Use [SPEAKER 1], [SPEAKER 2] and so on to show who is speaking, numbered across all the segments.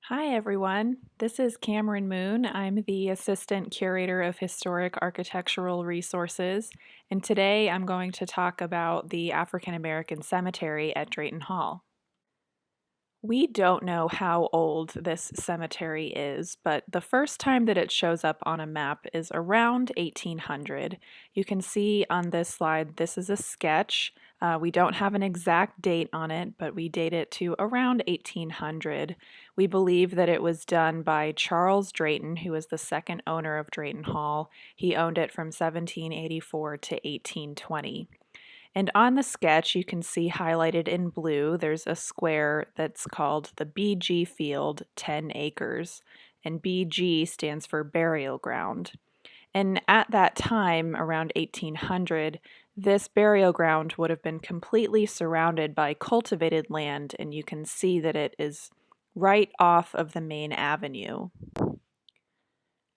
[SPEAKER 1] Hi, everyone. This is Cameron Moon. I'm the Assistant Curator of Historic Architectural Resources, and today I'm going to talk about the African American Cemetery at Drayton Hall. We don't know how old this cemetery is, but the first time that it shows up on a map is around 1800. You can see on this slide, this is a sketch. We don't have an exact date on it, but we date it to around 1800. We believe that it was done by Charles Drayton, who was the second owner of Drayton Hall. He owned it from 1784 to 1820. And on the sketch, you can see highlighted in blue, there's a square that's called the BG field, 10 acres. And BG stands for burial ground. And at that time, around 1800, this burial ground would have been completely surrounded by cultivated land, and you can see that it is right off of the main avenue.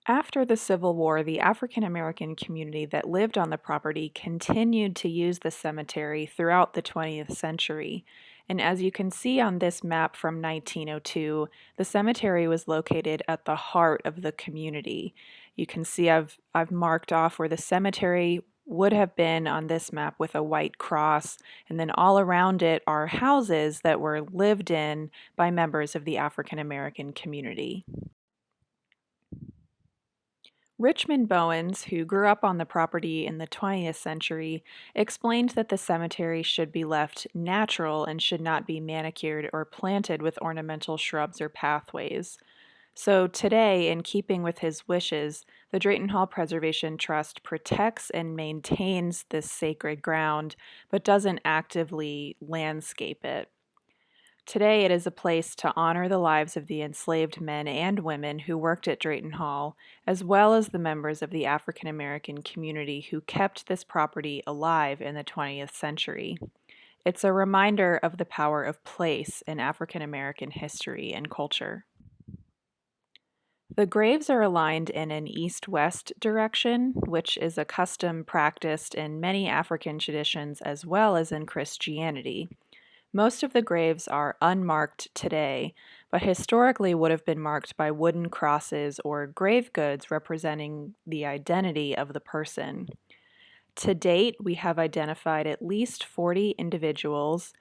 [SPEAKER 1] After the Civil War, the African American community that lived on the property continued to use the cemetery throughout the 20th century. And as you can see on this map from 1902, the cemetery was located at the heart of the community. You can see I've marked off where the cemetery would have been on this map with a white cross, and then all around it are houses that were lived in by members of the African American community. Richmond Bowens, who grew up on the property in the 20th century, explained that the cemetery should be left natural and should not be manicured or planted with ornamental shrubs or pathways. So today, in keeping with his wishes, the Drayton Hall Preservation Trust protects and maintains this sacred ground, but doesn't actively landscape it. Today, it is a place to honor the lives of the enslaved men and women who worked at Drayton Hall, as well as the members of the African American community who kept this property alive in the 20th century. It's a reminder of the power of place in African American history and culture. The graves are aligned in an east-west direction, which is a custom practiced in many African traditions as well as in Christianity. Most of the graves are unmarked today, but historically would have been marked by wooden crosses or grave goods representing the identity of the person. To date, we have identified at least 40 individuals,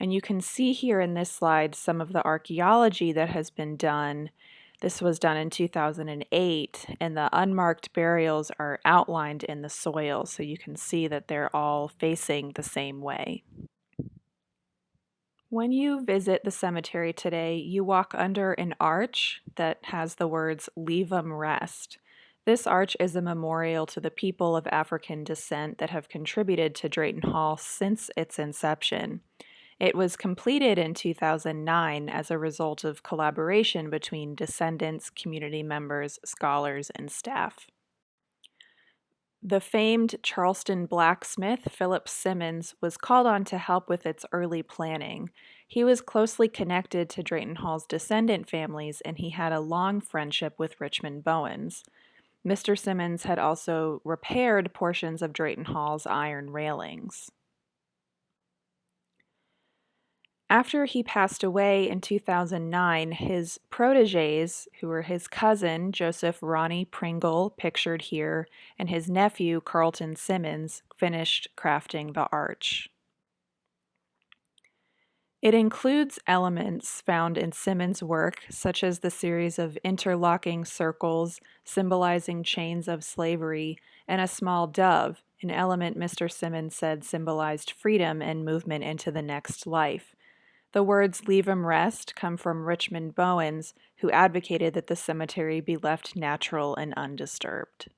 [SPEAKER 1] and you can see here in this slide some of the archaeology that has been done. This was done in 2008, and the unmarked burials are outlined in the soil, so you can see that they're all facing the same way. When you visit the cemetery today, you walk under an arch that has the words "Leave 'em rest." This arch is a memorial to the people of African descent that have contributed to Drayton Hall since its inception. It was completed in 2009 as a result of collaboration between descendants, community members, scholars, and staff. The famed Charleston blacksmith, Philip Simmons, was called on to help with its early planning. He was closely connected to Drayton Hall's descendant families, and he had a long friendship with Richmond Bowens. Mr. Simmons had also repaired portions of Drayton Hall's iron railings. After he passed away in 2009, his proteges, who were his cousin, Joseph Ronnie Pringle, pictured here, and his nephew, Carlton Simmons, finished crafting the arch. It includes elements found in Simmons' work, such as the series of interlocking circles symbolizing chains of slavery, and a small dove, an element Mr. Simmons said symbolized freedom and movement into the next life. The words "leave 'em rest" come from Richmond Bowens, who advocated that the cemetery be left natural and undisturbed.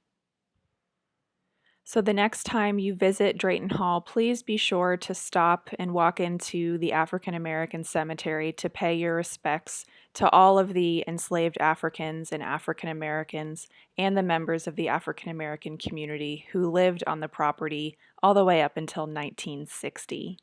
[SPEAKER 1] So the next time you visit Drayton Hall, please be sure to stop and walk into the African American Cemetery to pay your respects to all of the enslaved Africans and African Americans and the members of the African American community who lived on the property all the way up until 1960.